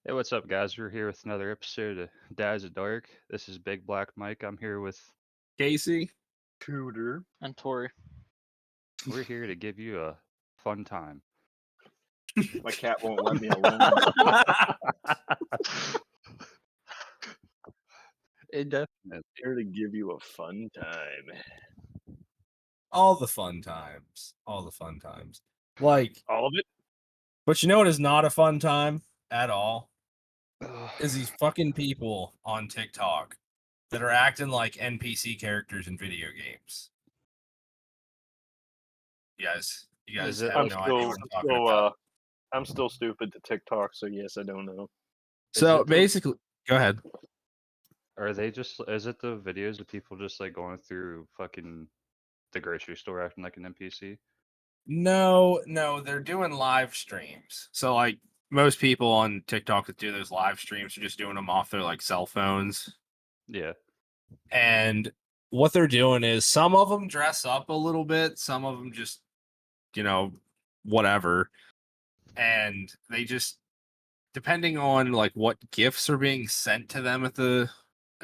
Hey, what's up, guys? We're here with another episode of Dads of Dark. This is Big Black Mike. I'm here with. Casey. Cooter. And Tori. We're here to give you a fun time. My cat won't let me alone. Indefinite. Here to give you a fun time. All the fun times. All the fun times. Like, All of it? but you know what is not a fun time at all? Is these fucking people on TikTok that are acting like NPC characters in video games. You guys Is it- have I'm no idea what I'm talking about. I'm still stupid to TikTok, so yes, I don't know. So it the- basically, go ahead. Are they just? Is it the videos of people just like going through fucking the grocery store acting like an NPC? No, they're doing live streams. So like most people on TikTok that do those live streams are just doing them off their like cell phones. Yeah. And what they're doing is some of them dress up a little bit, some of them just, whatever. And they just, depending on like what gifts are being sent to them at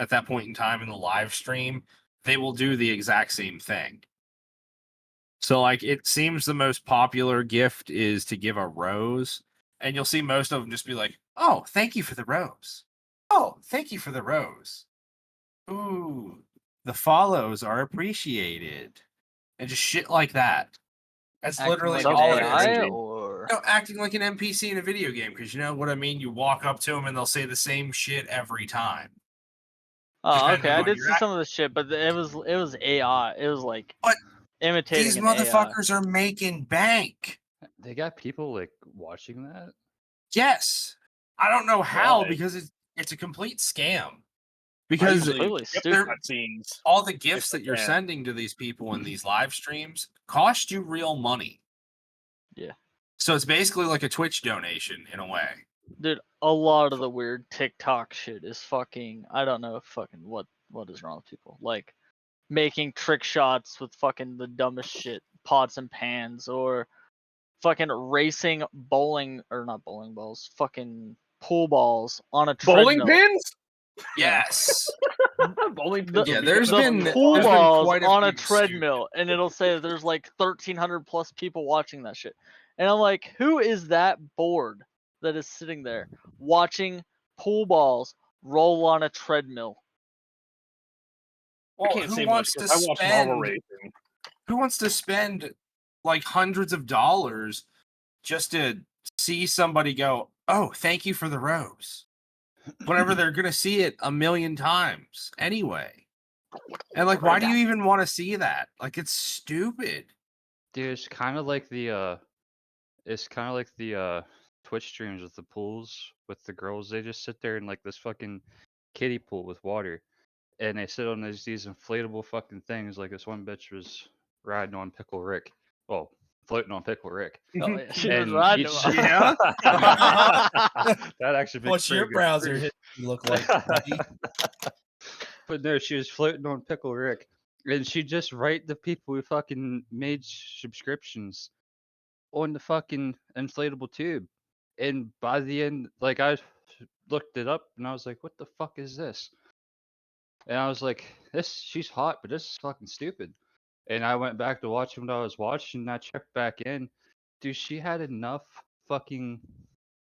that point in time in the live stream, they will do the exact same thing. So like it seems the most popular gift is to give a rose, and you'll see most of them just be like, "Oh, thank you for the rose. Oh, thank you for the rose. Ooh, the follows are appreciated," and just shit like that. That's Acting literally like all an it is. AI or Acting like an NPC in a video game, because you know what I mean. You walk up to them and they'll say the same shit every time. oh, depending okay. I on did your see some of the shit, but it was AI. It was like But imitating These an AI. motherfuckers are making bank. They got people like watching that. Yes. I don't know how Why? because it's a complete scam. Because Usually completely skip stupid. cutscenes. all the gifts they that you're can. sending to these people in these live streams cost you real money. Yeah. So it's basically like a Twitch donation in a way. Dude, a lot of the weird TikTok shit is fucking. I don't know fucking what is wrong with people. Like making trick shots with fucking the dumbest shit, pots and pans, or fucking racing bowling or not bowling balls, fucking pool balls on a Bowling treadmill. pins? Yes. Bowling The- pins. Yeah, would be there's good. been pool there's been balls quite a on a few treadmill, and it'll say there's like 1,300 plus people watching that shit. And I'm like, who is that bored that is sitting there watching pool balls roll on a treadmill? I Well, can't who say wants much to 'cause I watch marble spend racing. who wants to spend like hundreds of dollars just to see somebody go, "Oh, thank you for the rose," whenever they're gonna see it a million times anyway? And like, why do you even want to see that? Like, it's stupid. Dude, it's kind of like the Twitch streams with the pools with the girls. They just sit there in like this fucking kiddie pool with water, and they sit on these inflatable fucking things. Like this one bitch was riding on Pickle Rick, well, floating on Pickle Rick. Oh yeah, she was And riding each- him. Yeah? that actually makes What's your pretty good browser proof. history look like, buddy? But no, she was floating on Pickle Rick, and she just write the people who fucking made subscriptions on the fucking inflatable tube. And by the end, like I looked it up and I was like, what the fuck is this? And I was like, she's hot, but this is fucking stupid. And I went back to watching what I was watching and I checked back in. Dude, she had enough fucking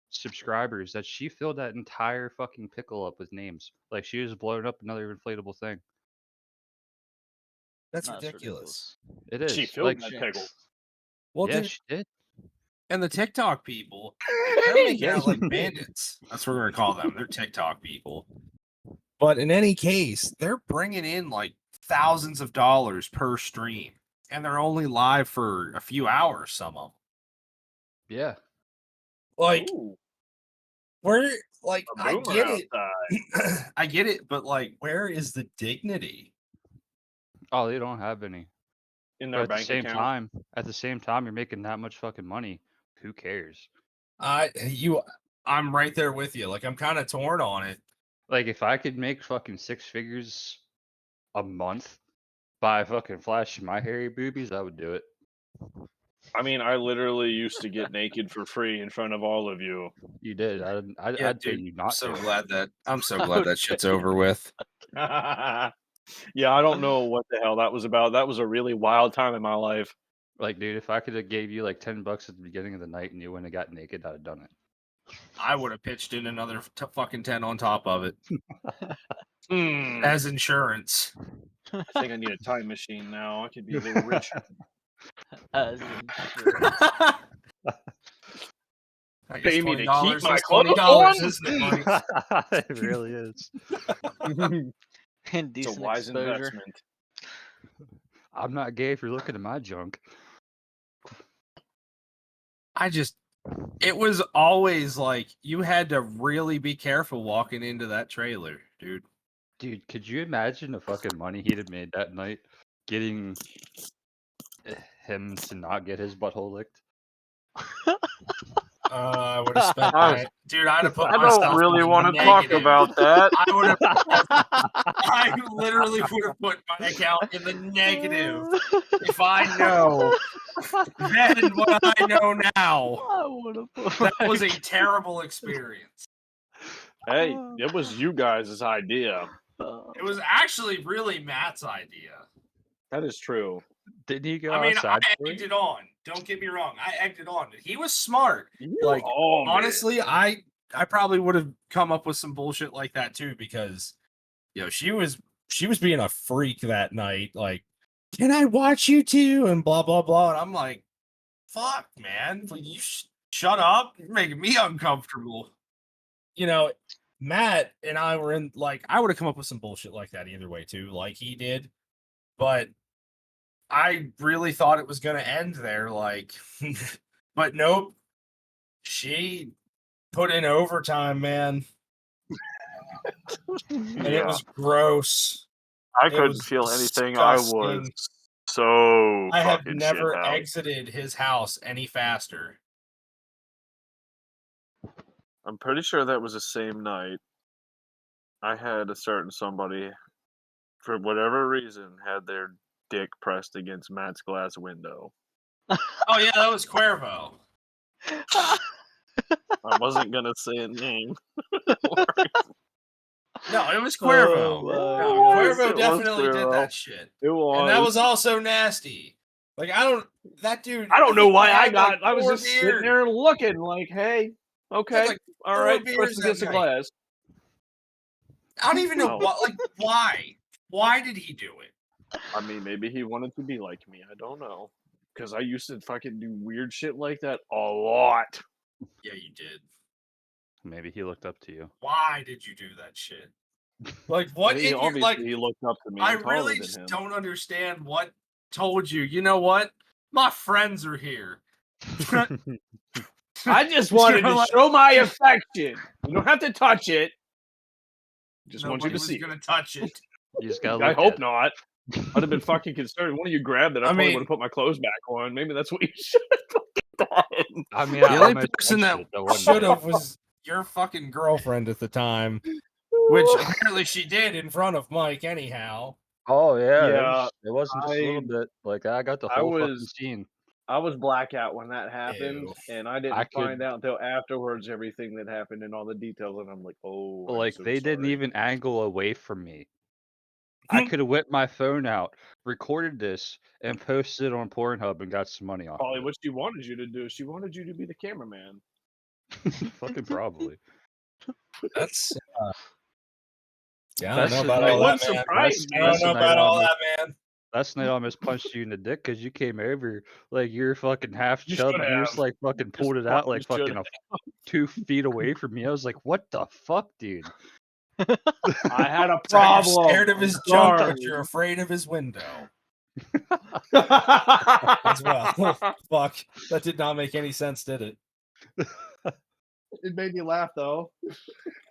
subscribers that she filled that entire fucking pickle up with names. Like she was blowing up another inflatable thing. That's That's ridiculous. It is. She filled like, that Jinx. pickle. Well, yeah, dude, she did. and the TikTok people, they're making out like bandits. That's what we're gonna call them. They're TikTok people. But in any case, they're bringing in like thousands of dollars per stream, and they're only live for a few hours. Some of them. Yeah. Like, Ooh, where, like, a I boomer get it. outside. I get it, but like, where is the dignity? Oh, they don't have any. In But their at the bank same account. time, you're making that much fucking money. Who cares? I'm right there with you. Like, I'm kind of torn on it. Like if I could make fucking 6 figures a month by fucking flashing my hairy boobies, I would do it. I mean, I literally used to get naked for free in front of all of you. You did. I'd pay you I'm not so to. glad that shit's over with. Yeah, I don't know what the hell that was about. That was a really wild time in my life. Like, dude, if I could have gave you like $10 at the beginning of the night and you wouldn't have got naked, I'd have done it. I would have pitched in another fucking 10 on top of it Hmm. as insurance. I think I need a time machine now. I could be a little rich. As insurance. I guess Pay me to keep $20 my is clothes $20, on? isn't it, Mike? It really is. And It's a decent wise exposure. investment. I'm not gay if you're looking at my junk. It was always like you had to really be careful walking into that trailer, dude. Dude, could you imagine the fucking money he'd have made that night getting him to not get his butthole licked? I would have spent dude, I'd have put I myself don't really in the want to talk negative. about that. I literally would have put my account in the negative if I know then what I know now. I would have put That was a terrible experience. Hey, it was you guys' idea. It was actually really Matt's idea. That is true. Didn't he go I mean, outside? I for it? egged it on. Don't get me wrong. I egged it on. He was smart. Like, Honestly, I probably would have come up with some bullshit like that too, because she was being a freak that night. Like, can I watch you too? And blah blah blah. And I'm like, fuck, man. Like, you shut up. You're making me uncomfortable. Matt and I were in, like, I would have come up with some bullshit like that either way too, like he did. But I really thought it was going to end there, like, but nope. She put in overtime, man. And it was gross. I It couldn't was feel anything. I was disgusting. so I have fucking never shit out. exited his house any faster. I'm pretty sure that was the same night. I had a certain somebody, for whatever reason, had their dick pressed against Matt's glass window. Oh yeah, that was Cuervo. I wasn't gonna say a name. No, it was Cuervo. Oh, Cuervo it was definitely did Cuervo. that shit. It was. And that was also nasty. Like, that dude. I don't know why had, like, I was 4 just sitting beers. there looking like, hey, okay, like, all 4 right, beers press against the that night. glass. I don't even know No. what. Like, why? Why did he do it? I mean, maybe he wanted to be like me. I don't know. Because I used to fucking do weird shit like that a lot. Yeah, you did. Maybe he looked up to you. Why did you do that shit? Like, what? He, in your, obviously, like, he looked up to me. I I'm taller really than just him. don't understand what told you. You know what? My friends are here. I just wanted You're to like- show my affection. You don't have to touch it. Just want you Nobody to was see. gonna touch it. You just gotta I look hope at it. not. I'd have been fucking concerned. One of you grabbed it. I probably mean- would have put my clothes back on. Maybe that's what you should have done. I mean, The I only almost person punched that it, wasn't should it? have was your fucking girlfriend at the time, which apparently she did in front of Mike. Anyhow, Oh yeah, Yeah, it wasn't just a little I- bit. Like I got the I whole fucking was- scene. I was blackout when that happened, Ew. and I didn't I find could- out until afterwards everything that happened and all the details, and I'm like, oh, I'm Like so they didn't sorry. even angle away from me. I Hmm. could have whipped my phone out, recorded this, and posted it on Pornhub and got some money off. Probably Of what she wanted you to do. She wanted you to be the cameraman. it. Fucking probably. that's. Yeah, I That's don't the know about night- all What that, man. surprised I me. don't know about all that, man. Last night I almost punched you in the dick because you came over like you're fucking half You chub should and you just have. like fucking pulled it out like You should fucking 2 feet away from me. I was like, what the fuck, dude? I had a So you're problem. scared of his I'm junk, sorry. but you're afraid of his window as well. Fuck, that did not make any sense, did it? It made me laugh though.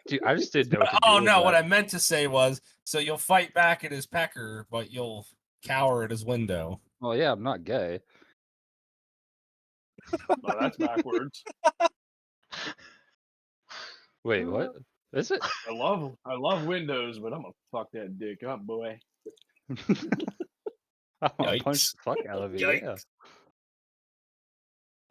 Dude, I just didn't know. What to Oh do with no, what that. I meant to say was, so you'll fight back at his pecker, but you'll cower at his window. Well, yeah, I'm not gay. Well, that's backwards. Wait, what? Is it? I love Windows, but I'm gonna fuck that dick up, boy. I'm gonna punch Yikes. the fuck out of it. Yeah. Yikes.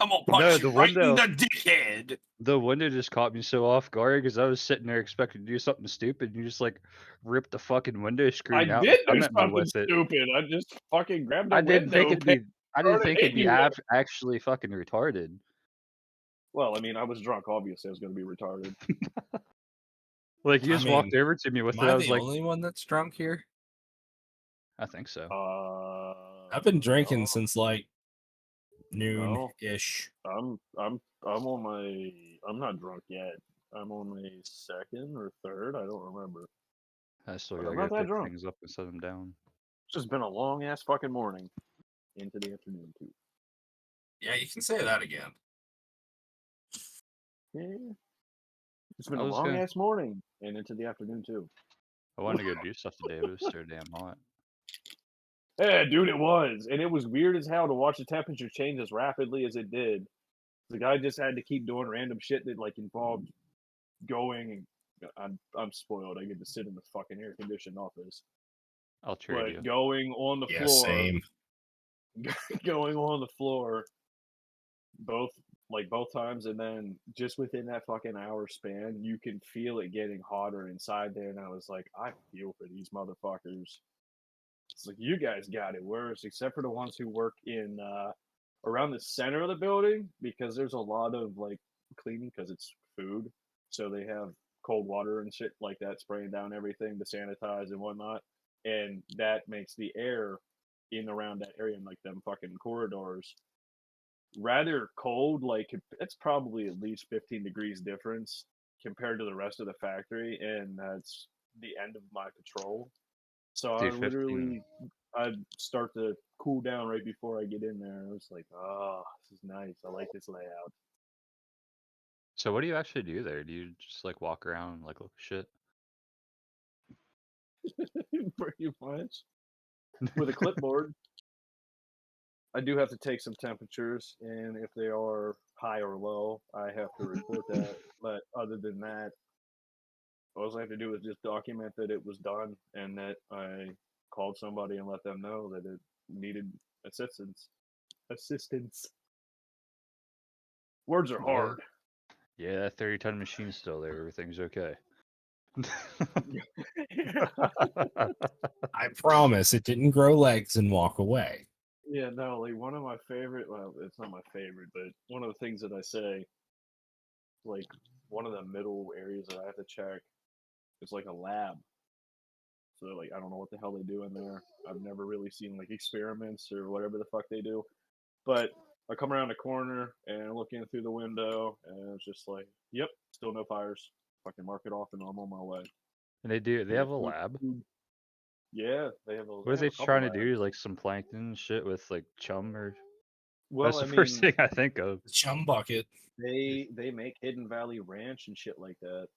I'm gonna No, punch the you right in window- the dickhead. The window just caught me so off guard because I was sitting there expecting to do something stupid. And you just like ripped the fucking window I screen out. did and come do at me something with it. stupid. I just fucking grabbed the I didn't think window. it'd be. I didn't started think it'd be hitting you with actually fucking retarded. Well, I mean, I was drunk. Obviously, I was going to be retarded. Like you I just walked mean, over to me with Am it. I I was the like, only one that's drunk here? I think so. I've been drinking no, since like No. noon-ish. I'm on my. I'm not drunk yet. I'm on my second or third. I don't remember. I still But gotta I'm go not that pick drunk. things up and set them down. It's just been a long ass fucking morning into the afternoon too. Yeah, you can say that again. Yeah. It's been I a was long gonna- ass morning and into the afternoon too. I wanted to go do stuff today, but it was so damn hot. Yeah, dude, it was. And it was weird as hell to watch the temperature change as rapidly as it did. The guy just had to keep doing random shit that like involved going and I'm spoiled. I get to sit in the fucking air conditioned office. I'll trade you. But going on the Yeah, floor same. going on the floor both times, and then just within that fucking hour span you can feel it getting hotter inside there, and I was like, I feel for these motherfuckers. It's like, you guys got it worse, except for the ones who work in around the center of the building, because there's a lot of like cleaning because it's food, so they have cold water and shit like that spraying down everything to sanitize and whatnot, and that makes the air in around that area in like them fucking corridors rather cold. Like it's probably at least 15 degrees difference compared to the rest of the factory, and that's the end of my patrol. So Dude, I 15. literally I'd start to cool down right before I get in there. I was like, oh, this is nice. I like this layout. So what do you actually do there? Do you just like walk around and like look at shit? Pretty much. With a clipboard. I do have to take some temperatures, and if they are high or low, I have to report that. But other than that, all I have to do is just document that it was done and that I called somebody and let them know that it needed assistance. Words are Yeah. hard. Yeah, that 30-ton machine's still there. Everything's okay. I promise it didn't grow legs and walk away. Yeah, no, like one of my favorite, well, it's not my favorite, but one of the things that I say, like one of the middle areas that I have to check is like a lab. So like I don't know what the hell they do in there. I've never really seen like experiments or whatever the fuck they do. But I come around the corner and I look in through the window and it's just like, yep, still no fires. Fucking mark it off and I'm on my way. And they have a lab. Yeah, they have a. What are they trying to do? Like some plankton and shit with like chum or? Well, That's I the mean, first thing I think of. The chum bucket. they make Hidden Valley Ranch and shit like that.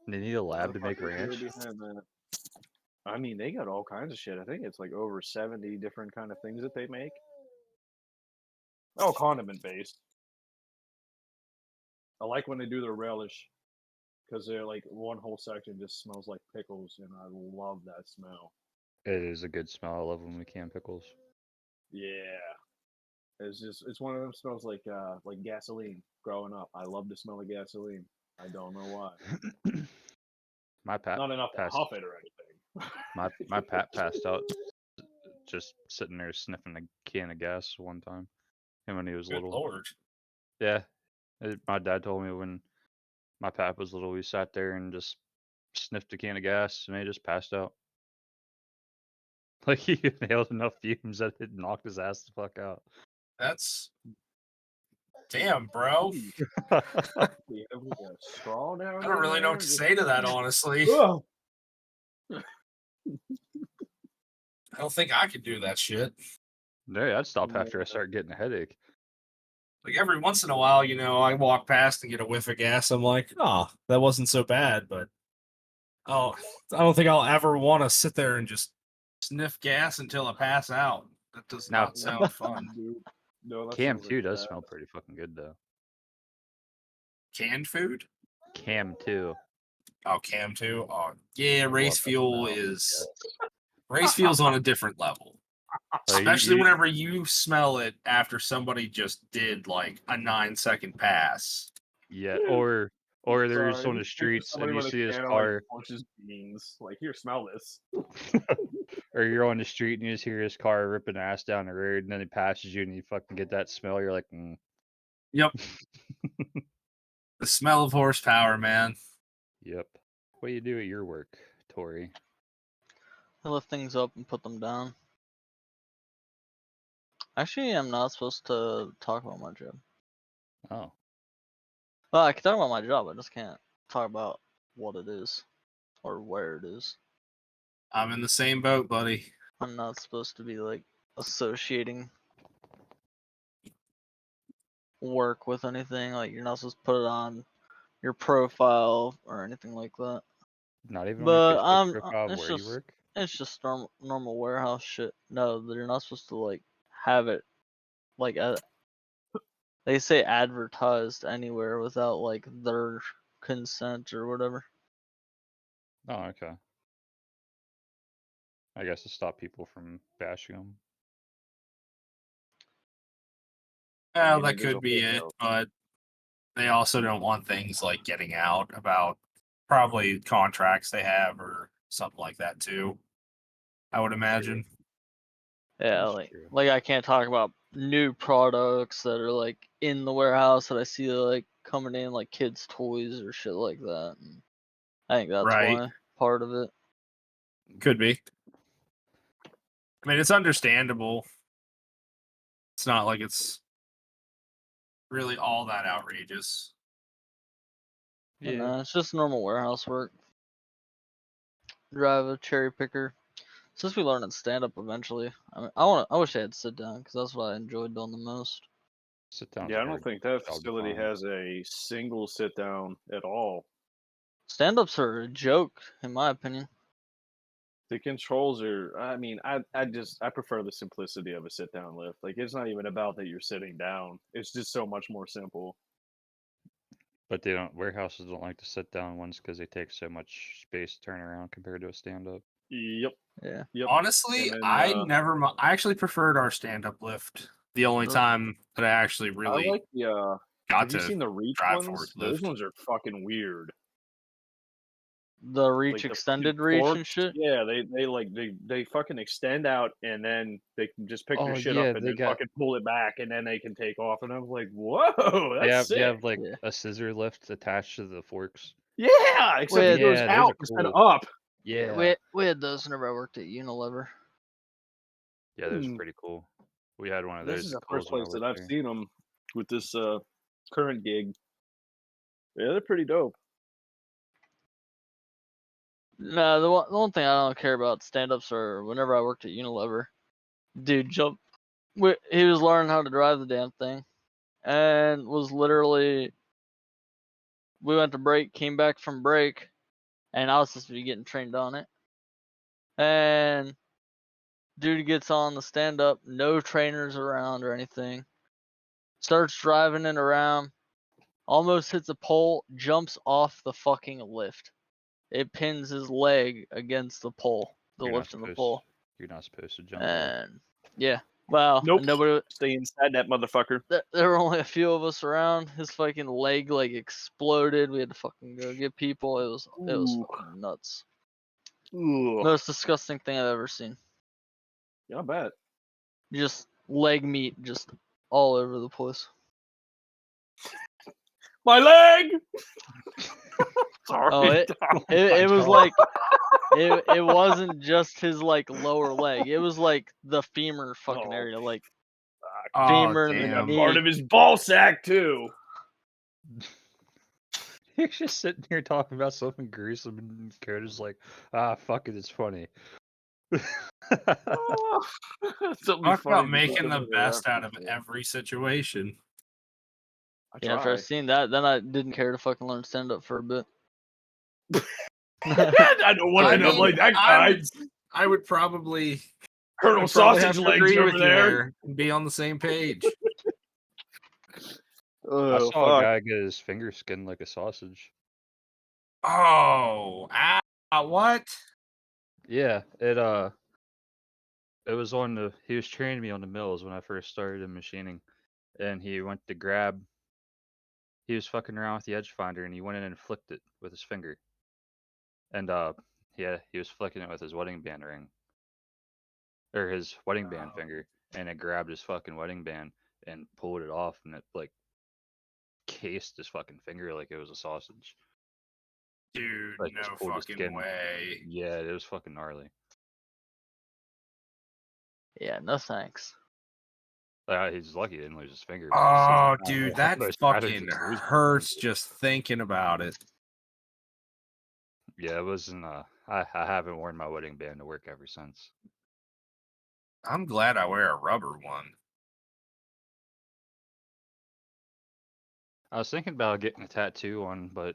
They need a lab to make Motherfuckers really ranch. behind that. I mean, they got all kinds of shit. I think it's like over 70 different kind of things that they make. Oh, condiment based. I like when they do their relish because they're like one whole section just smells like pickles, and I love that smell. It is a good smell. I love when we can pickles. Yeah, it's one of them smells like gasoline. Growing up, I love the smell of gasoline. I don't know why. My pat Not enough to passed. huff it or anything. My pat passed out just sitting there sniffing a can of gas one time. Him when he was Good little. lord. Yeah, my dad told me when my pap was little, we sat there and just sniffed a can of gas, and he just passed out. Like he inhaled enough fumes that it knocked his ass the fuck out. That's damn, bro. We have like a straw down. I don't really know what to say to that, honestly. Ugh. I don't think I could do that shit. No, I'd stop after I start getting a headache. Like every once in a while, you know, I walk past and get a whiff of gas. I'm like, oh, that wasn't so bad. But oh, I don't think I'll ever want to sit there and just sniff gas until I pass out. That does Now- not sound fun. Dude. No, that Cam sounds 2 like does that. smell pretty fucking good though. Canned food? Cam 2. Oh, Cam 2? Oh, yeah, love race that fuel smell. is race fuel's on a different level. Especially whenever you smell it after somebody just did like a 9-second pass. Yeah, or they're just Sorry, on the just picture streets and somebody you with a see his can of, car, Bush's beans. Like, here, smell this. or you're on the street and you just hear his car ripping ass down the road, and then he passes you and you fucking get that smell. You're like, Yep. The smell of horsepower, man. yep. What do you do at your work, Tori? I lift things up and put them down. Actually, I'm not supposed to talk about my job. Oh, Well, I can talk about my job, I just can't talk about what it is or where it is. I'm in the same boat, buddy. I'm not supposed to be like associating work with anything. Like, you're not supposed to put it on your profile or anything like that. not even on But your Facebook profile of it's where you just work? it's just normal warehouse shit. No, they're not supposed to like have it like they say advertised anywhere without like their consent or whatever. Oh, okay. I guess to stop people from bashing them. Well, mean, that it is a could be it, hotel. but they also don't want things like getting out about probably contracts they have or something like that too. I would imagine. Yeah, That's like true. I can't talk about new products that are like in the warehouse that I see like coming in, like kids' toys or shit like that. And I think that's Right. why part of it. Could be. I mean, it's understandable. It's not like it's really all that outrageous. And Yeah. it's just normal warehouse work. Drive a cherry picker. Since we learn in stand up eventually, I mean, I wish I had sit down because that's what I enjoyed doing the most. Sit down. Yeah, I don't think that facility has a single sit down at all. Stand ups are a joke, in my opinion. The controls are. I mean, I prefer the simplicity of a sit down lift. Like, it's not even about that you're sitting down. It's just so much more simple. But warehouses don't like to sit down ones because they take so much space to turn around compared to a stand up. Yep. Yeah. Yep. Honestly, And then, I actually preferred our stand up lift. The only time that I actually I really like the. got Have you to seen the Reach drive ones? forward Those lift. ones are fucking weird. The reach Like, the extended fucking reach and forks, shit. Yeah, they fucking extend out and then they can just pick Oh, their shit yeah, up and they then got- fucking pull it back and then they can take off. And I was like, whoa, They that's have sick. they have like Yeah. a scissor lift attached to the forks. Yeah, except Well, it goes yeah, those out are instead of cool. up. Yeah, we had those whenever I worked at Unilever. yeah, those are pretty cool. We had one of This those is at the first Kohl's when I place that worked I've there. seen them with this current gig. Yeah, they're pretty dope. No, the one thing I don't care about stand ups are whenever I worked at Unilever, dude he was learning how to drive the damn thing, and was literally. We went to break, came back from break, and I was supposed to be getting trained on it. And dude gets on the stand up, no trainers around or anything. Starts driving it around, almost hits a pole, jumps off the fucking lift. It pins his leg against the pole, the You're not lift and the supposed- pole. You're not supposed to jump off. And yeah, well, Nope. nobody. Stay inside that motherfucker. There were only a few of us around. His fucking leg like exploded. We had to fucking go get people. It was Ooh. fucking nuts. Ooh. Most disgusting thing I've ever seen. Yeah, I bet. Just leg meat, just all over the place. My leg. Sorry. Oh, it was like it wasn't just his like lower leg. It was like the femur fucking Oh. area, like Oh, femur and And the a knee. part of his ball sack too. You're just sitting here talking about something gruesome, and Coda's like, fuck it, it's funny. Talk about making the best out of every situation. Yeah, after I seen that, then I didn't care to fucking learn stand up for a bit. I don't want to end up like that guy. I would probably Colonel I'd probably Sausage have to Legs agree with over you there. and be on the same page. I Oh, saw a fuck. guy get his finger skinned like a sausage. Oh, what? Yeah, it It was on the. He was training me on the mills when I first started in machining, and he went to grab. He was fucking around with the edge finder, and he went in and flicked it with his finger. And he was flicking it with his wedding band ring, or his wedding band finger, and it grabbed his fucking wedding band and pulled it off, and it like cased his fucking finger like it was a sausage. Dude, Like just no pulled his fucking skin. way. Yeah, it was fucking gnarly. Yeah, no thanks. He's lucky he didn't lose his finger. but Oh, it's- I don't dude, know, that those fucking patterns are losing. hurts just thinking about it. Yeah, it wasn't. I haven't worn my wedding band to work ever since. I'm glad I wear a rubber one. I was thinking about getting a tattoo on, but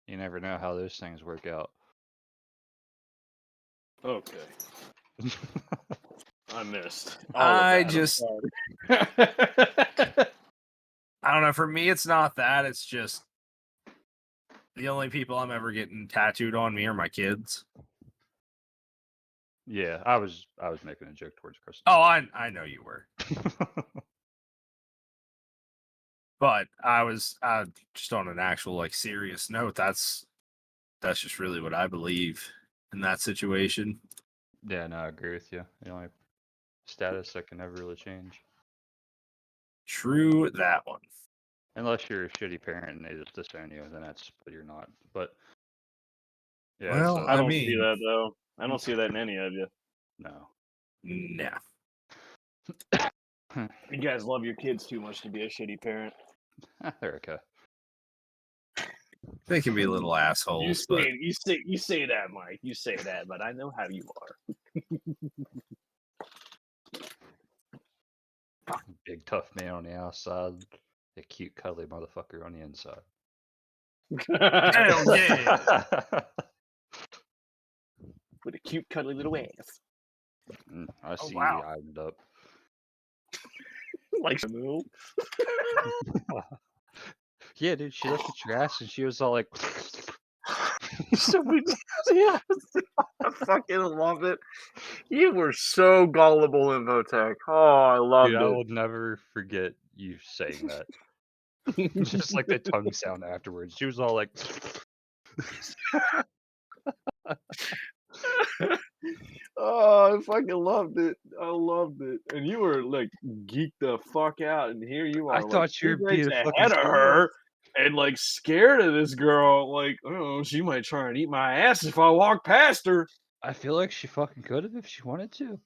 you never know how those things work out. Okay, I missed. I don't know. For me, it's not that. It's just the only people I'm ever getting tattooed on me are my kids. Yeah, I was making a joke towards Kristen. Oh, I know you were. But I was just on an actual like serious note. That's just really what I believe in that situation. Yeah, no, I agree with you. The only status that can never really change, True that one. unless you're a shitty parent and they just disown you, then that's but you're not. But yeah, Well, so, I don't mean- see that though. I don't see that in any of you. no. Nah. You guys love your kids too much to be a shitty parent. They're okay. They can be little assholes, but You say that, Mike. You say that, but I know how you are. Big tough man on the outside, a cute cuddly motherfucker on the inside. hell yeah. With a cute, cuddly little ass. I see wow. you ironed up. Like no. Yeah, dude, she looked at your ass and she was all like, So yeah, I fucking love it. You were so gullible in Votech. Oh, I loved dude, I it. will never forget you saying that. Just like the tongue sound afterwards. She was all like, Oh, I fucking loved it. I loved it. And you were like geeked the fuck out, and here you are. I like, thought you were 2 grades being a fucking ahead of squirrel. her, and like scared of this girl. Like, oh, she might try and eat my ass if I walk past her. I feel like she fucking could have if she wanted to.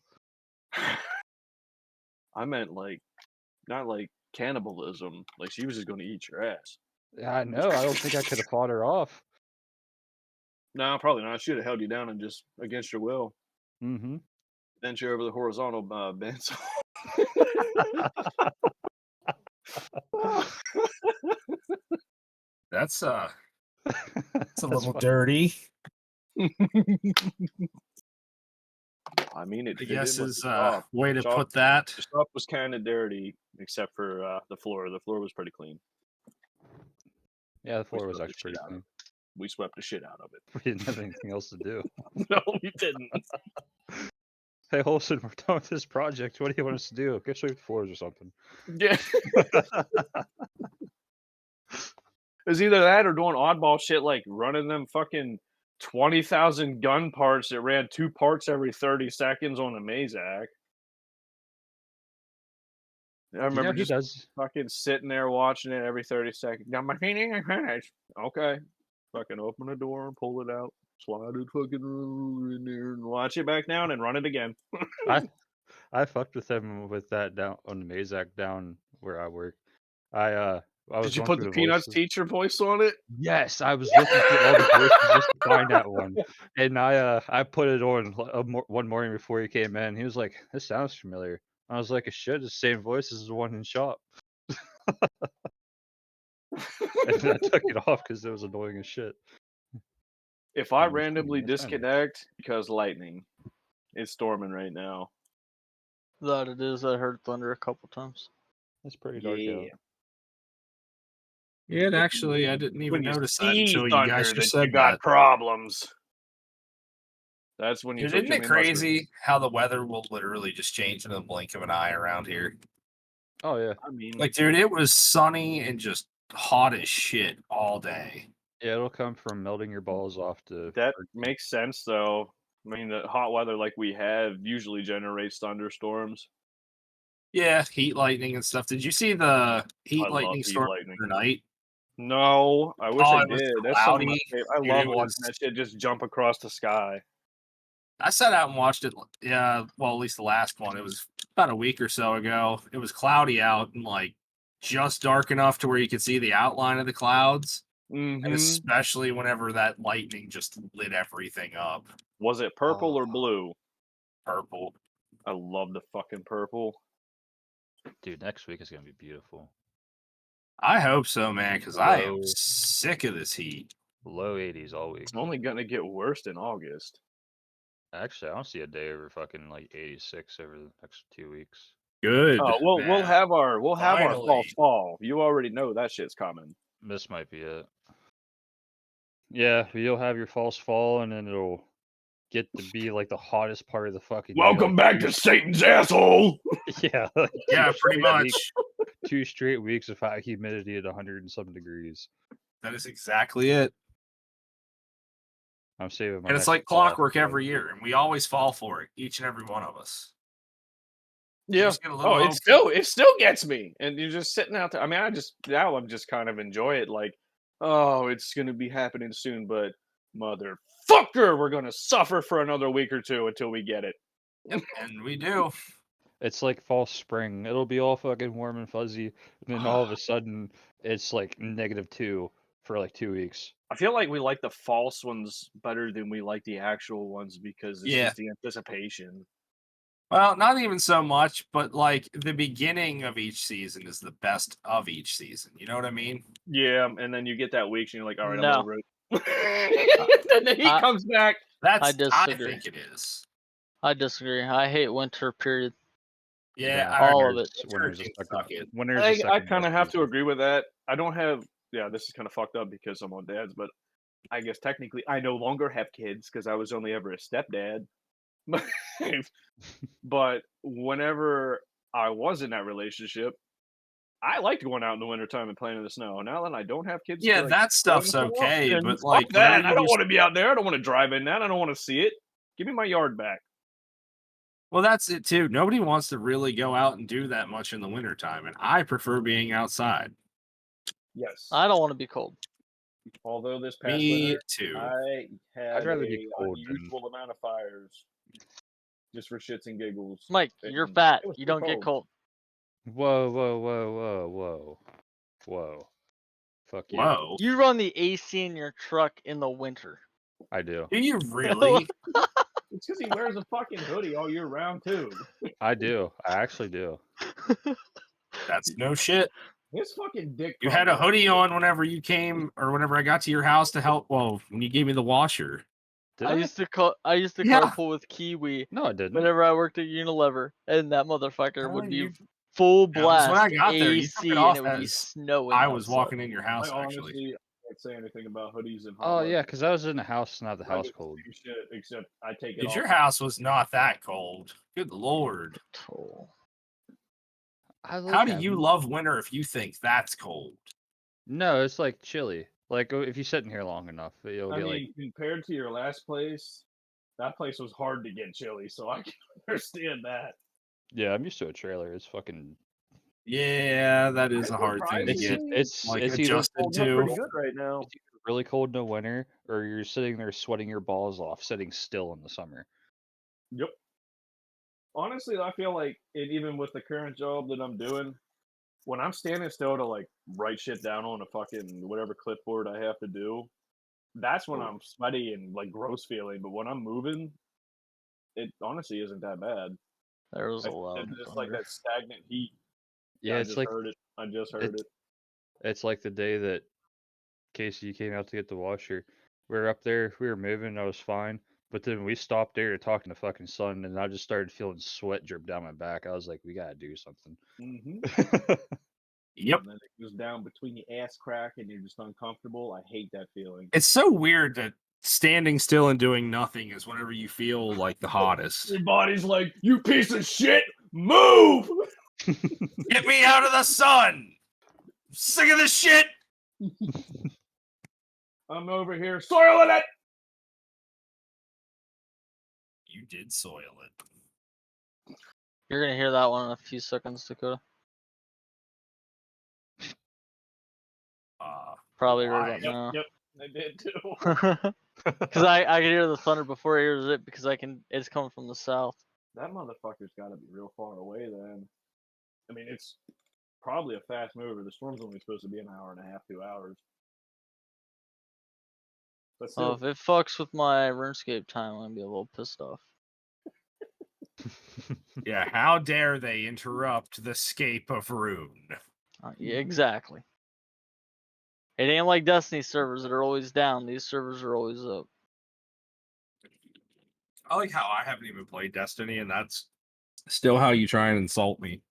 I meant like, not like cannibalism. Like she was just going to eat your ass. Yeah, I know. I don't think I could have fought her off. No, probably not. She would have held you down and just against your will. Mm-hmm. Bent you over the horizontal bent. That's a That's little fun. dirty. I mean, it. I fit guess in with is the top. way to Shop- put that. The shop was kind of dirty, except for the floor. The floor was pretty clean. Yeah, the floor was swept the actually shit pretty out of clean. We swept the shit out of it. We didn't have anything else to do. No, we didn't. Hey, Holson, we're done with this project. What do you want us to do? Go sweep the floors or something. Yeah. It was either that or doing oddball shit like running them fucking 20,000 gun parts that ran 2 parts every 30 seconds on the Mazak. I remember he just does. fucking sitting there watching it every 30 seconds. Got my feeding and finish. Okay. Fucking open the door and pull it out. Slide it fucking in there and watch it back down and run it again. I fucked with him with that down on the Mazak down where I work. I was Did you going put through the Peanuts voices. teacher voice on it? Yes, I was looking through all the voices just to find that one, and I put it on one morning before he came in. He was like, "This sounds familiar." I was like, "It should. It's the same voice as the one in shop." And I took it off because it was annoying as shit. If I I'm just randomly kidding, it's fine. disconnect because lightning, it's storming right now. That it is. I heard thunder a couple times. It's pretty dark out. Yeah, actually, I didn't even When you notice that see until you thunder, guys that just you said got that. problems. That's when you Dude, took isn't it too many mushrooms. crazy how the weather will literally just change in the blink of an eye around here? Oh yeah. I mean, Like, dude, it was sunny and just hot as shit all day. Yeah, it'll come from melting your balls off to that makes sense though. I mean, the hot weather like we have usually generates thunderstorms. Yeah, heat lightning and stuff. Did you see the heat I love lightning heat storm lightning. tonight? No, I wish Oh, I it was did. That's some of my cloudy. favorite. I Dude, love it watching was- that shit just jump across the sky. I sat out and watched it. Yeah, well, at least the last one. It was about a week or so ago. It was cloudy out and like just dark enough to where you could see the outline of the clouds. And Mm-hmm. especially whenever that lightning just lit everything up. Was it purple or Oh. blue? Purple. I love the fucking purple. dude, next week is gonna be beautiful. I hope so, man, because I am Low. sick of this heat. Low 80s all week. It's only gonna get worse in August. Actually, I don't see a day over fucking like 86 over the next 2 weeks. Good. Oh, we'll man. have our Finally. false fall. You already know that shit's coming. This might be it. Yeah, you'll have your false fall, and then it'll get to be like the hottest part of the fucking year, Welcome like, back to Satan's asshole. yeah, like Yeah, pretty much. 2 straight weeks of high humidity at 100 and some degrees. That is exactly it. I'm saving my. And it's next like fall clockwork episode. every year, and we always fall for it, each and every one of us. You Yeah. just get a little Oh, hopeful. it still gets me. And you're just sitting out there. I mean, I'm just kind of enjoy it. Like, oh, it's gonna be happening soon, but motherfucker, we're gonna suffer for another week or two until we get it. And we do. It's like fall spring. It'll be all fucking warm and fuzzy, and then all of a sudden it's like -2 for like 2 weeks. I feel like we like the false ones better than we like the actual ones because it's Yeah. just the anticipation. Well, not even so much, but like the beginning of each season is the best of each season. You know what I mean? Yeah, and then you get that week and you're like, all right, No. I'm over it. Then the heat I- comes back. That's I I disagree. think it is. I disagree. I hate winter. Period. Yeah, Yeah, all of winter's- it. Winter's a Can second. suck it. Winter's the I second kind of best have to season. agree with that. I don't have. Yeah, this is kind of fucked up because I'm on dad's, but I guess technically I no longer have kids because I was only ever a stepdad. But whenever I was in that relationship, I liked going out in the wintertime and playing in the snow. Now that I don't have kids, Yeah, to, that stuff's go in the snow, okay, then but fuck like that. whenever I you don't just- want to be out there. I don't want to drive in that. I don't want to see it. Give me my yard back. Well, that's it too. Nobody wants to really go out and do that much in the wintertime, and I prefer being outside. Yes. I don't want to be cold. Although this past Me winter, too. I had I'd rather be a cold than- unusual amount of fires, just for shits and giggles. Mike, you're And fat. it was You too don't get cold. Whoa, whoa, whoa, whoa, whoa, whoa. Fuck you. Whoa. You run the AC in your truck in the winter. I do. Do you really? It's because he wears a fucking hoodie all year round too. I do. I actually do. That's no shit. His fucking dick. You had a probably- hoodie on whenever you came, or whenever I got to your house to help. Well, when you gave me the washer. Did I I? used to Yeah. carpool with Kiwi No, I didn't. whenever I worked at Unilever, and that motherfucker would be you- full That was blast when I got there. You took AC, it and off it would be as snowing. I was outside. walking in your I house, honestly actually. can't say anything about hoodies and. hot Oh weather. yeah, because I was in the house and not the I house do the cold. same shit, except I take it Dude, off. your house was not that cold. Good lord. Oh. How do you love winter if you think that's cold? No, it's like chilly. Like if you sit in here long enough, you'll I get mean, compared to your last place, that place was hard to get chilly, so I can understand that. yeah, I'm used to a trailer. It's fucking. Yeah, that is a hard thing to It's get it's like it's either adjusted Holding up to. pretty good right now. really cold in the winter, or you're sitting there sweating your balls off, sitting still in the summer. Yep. Honestly, I feel like even with the current job that I'm doing, when I'm standing still to like write shit down on a fucking whatever clipboard I have to do, that's when I'm sweaty and like gross feeling. But when I'm moving, it honestly isn't that bad. There was a It's lot. just like that stagnant heat. Yeah, I it's just like heard it. I just heard it- it. it's like the day that Casey came out to get the washer. We were up there, we were moving, I was fine. But then we stopped there to talk to the fucking sun, and I just started feeling sweat drip down my back. I was like, we gotta do something. Hmm Yep. And then it goes down between your ass crack and you're just uncomfortable. I hate that feeling. It's so weird that standing still and doing nothing is whenever you feel like the hottest. Your body's like, you piece of shit, move! Get me out of the sun! I'm sick of this shit! I'm over here soiling it! You did soil it. You're gonna hear that one in a few seconds, Dakota. Probably why? heard that now. Yep, I did too. Because I can hear the thunder before it hears it because it's coming from the south. That motherfucker's got to be real far away then. I mean, it's probably a fast mover. The storm's only supposed to be an hour and a half, 2 hours. But Oh, still, if it fucks with my RuneScape time, I'm gonna be a little pissed off. Yeah, how dare they interrupt the scape of Rune? Yeah, exactly. It ain't like Destiny servers that are always down. These servers are always up. I like how I haven't even played Destiny, and that's still how you try and insult me.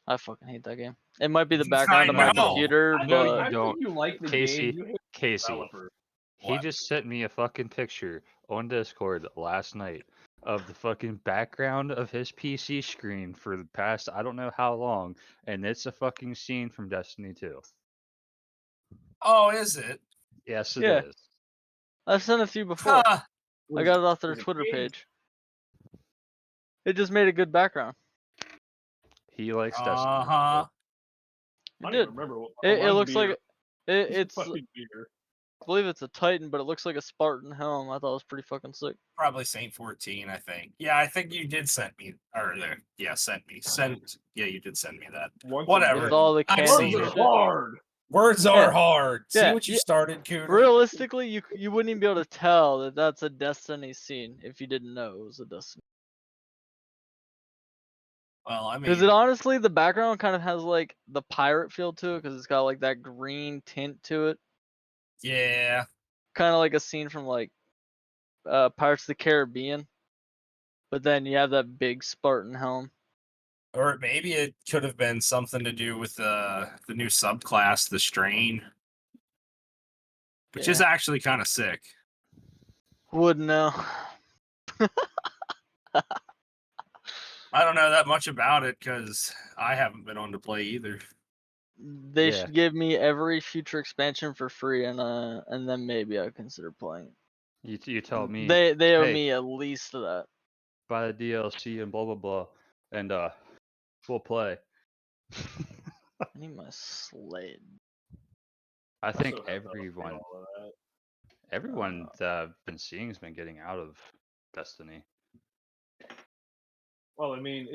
I fucking hate that game. It might be the background of my know. computer, I know you but I don't. think you like the Casey, game. You hate the Casey, developer. he What? just sent me a fucking picture on Discord last night of the fucking background of his PC screen for the past I don't know how long, and it's a fucking scene from Destiny 2. Oh, is it? Yes, it Yeah. is. I've sent a few before. Huh. I got it off their was it Twitter King? page. It just made a good background. He likes Destiny. Uh-huh. I It don't did. even remember what It looks like it's it's. fucking beer. I believe it's a Titan, but it looks like a Spartan helm. I thought it was pretty fucking sick. Probably Saint 14, I think. Yeah, I think you did send me. Or there. Yeah, sent me. Yeah, you did send me that. Once Whatever. With all the I've cannons seen and Words it. are shit. hard. Words Yeah. are hard. See Yeah, what you yeah. started, Cooter? Realistically, you wouldn't even be able to tell that that's a Destiny scene if you didn't know it was a Destiny. Well, I Because mean, it honestly, the background kind of has like the pirate feel to it, because it's got like that green tint to it, yeah. kind of like a scene from like Pirates of the Caribbean. But then you have that big Spartan helm. Or maybe it could have been something to do with the new subclass, the Strain, which is actually kind of sick. Wouldn't know. I don't know that much about it because I haven't been on to play either. They Yeah. should give me every future expansion for free, and then maybe I'd consider playing it. You tell me. They owe hey, me at least that. buy the DLC and blah blah blah, and we'll play. I need my sled. I think still have to update everyone all of that. everyone that I've been seeing has been getting out of Destiny. Well, I mean,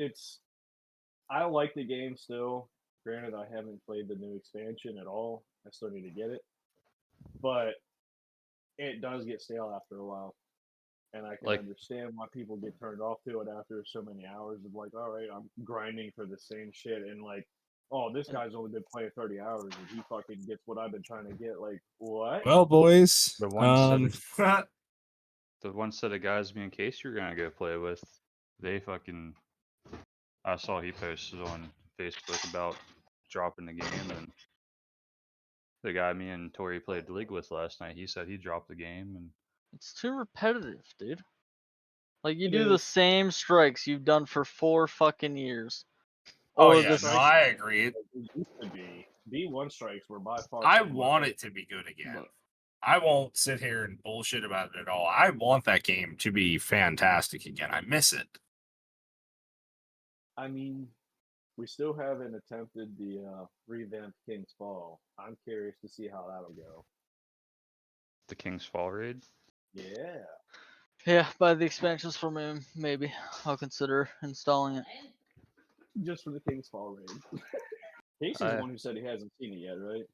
I like the game still. Granted, I haven't played the new expansion at all. I still need to get it, but it does get stale after a while, and I can Like- understand why people get turned off to it after so many hours of like, all right, I'm grinding for the same shit, and like, oh, this guy's only been playing 30 hours and he fucking gets what I've been trying to get. Like, what? Well, boys, The one the one set of guys me and Casey were gonna go play with, they fucking. I saw he posted on Facebook about dropping the game, and the guy me and Tori played League with last night, he said he dropped the game, and It's too repetitive, dude. Like you It do the is. same strikes you've done for 4 fucking years. Oh Or yeah, the no, s- I agree. It used to be B1 strikes were by far. I some of my want favorite. it to be good again. Look. I won't sit here and bullshit about it at all. I want that game to be fantastic again. I miss it. I mean, we still haven't attempted the revamped King's Fall. I'm curious to see how that'll go. the King's Fall raid. Yeah. Yeah, buy the expansions for me, maybe. I'll consider installing it. Just for the King's Fall raid. Casey's the one who said he hasn't seen it yet, right?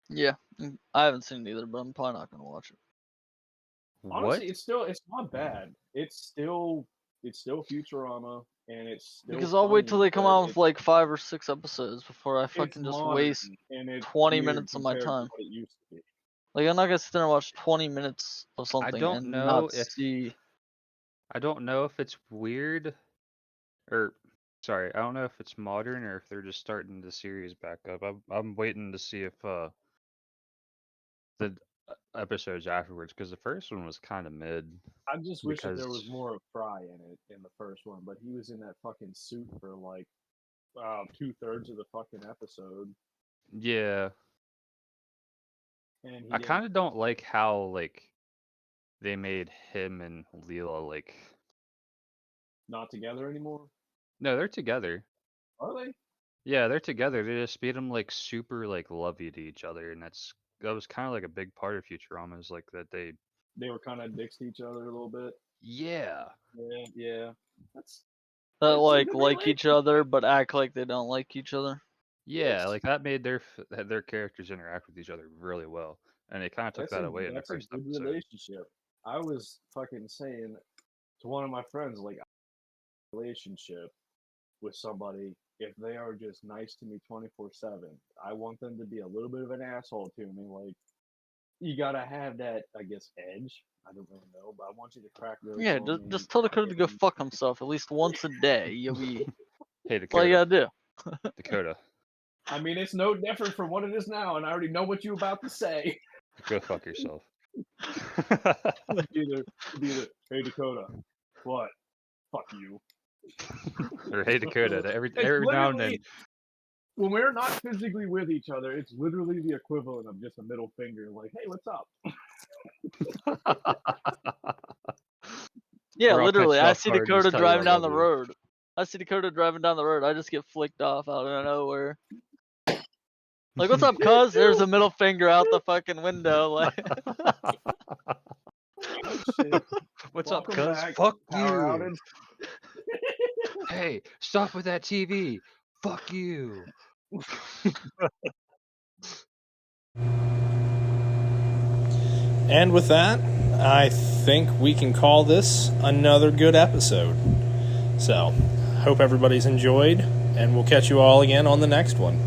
Yeah, I haven't seen it either, but I'm probably not gonna watch it. Honestly, it's not bad. It's still Futurama, and it's still Because I'll wait till funny, they come but out with it's- like 5 or 6 episodes before I it's fucking just modern, waste. and it's 20 weird minutes of my compared to time. what it used to be. Like I'm not gonna sit there and watch 20 minutes of something don't and know not if- see. I don't know if it's weird, or Sorry, I don't know if it's modern or if they're just starting the series back up. I'm waiting to see if the episodes afterwards, because the first one was kind of mid. I just wish that there was Because- more of Fry in it in the first one, but he was in that fucking suit for like 2/3 of the fucking episode, Yeah, and he I didn't- kind of don't like how like they made him and Leela like. not together anymore. No, they're together. Are they? Yeah, they're together. They just made them like super like lovey to each other, and that was kind of like a big part of Futurama, is like that they. They were kind of dicks to each other a little bit. Yeah. Yeah. That's That It's a like good like each other, but act like they don't like each other. Yeah, Yes. like that made their characters interact with each other really well, and they kind of took that away in the that's a first good episode. relationship. I was fucking saying to one of my friends, like, relationship with somebody, if they are just nice to me 24/7, I want them to be a little bit of an asshole to me. Like, you gotta have that, I guess, edge. I don't really know, but I want you to crack really. Yeah, just tell Dakota to go fuck himself at least once a day. You'll be. Hey, That's all you Dakota. gotta do. Dakota, I mean, it's no different from what it is now, and I already know what you're about to say. go fuck yourself. Either, hey Dakota, what? Fuck you. Or hey, Dakota. Every It's now and then. literally- When we're not physically with each other, it's literally the equivalent of just a middle finger, like, hey, what's up? Yeah, We're all literally. pissed I off see hard and Dakota just tell you driving I down the love you. road. I see Dakota driving down the road. I just get flicked off out of nowhere. Like, what's up, cuz? There's a middle finger out the fucking window. Like, Oh, shit. What's Welcome up, cuz? back, Fuck Power you. outage. Hey, stop with that TV. Fuck you. And with that, I think we can call this another good episode. So, hope everybody's enjoyed, and we'll catch you all again on the next one.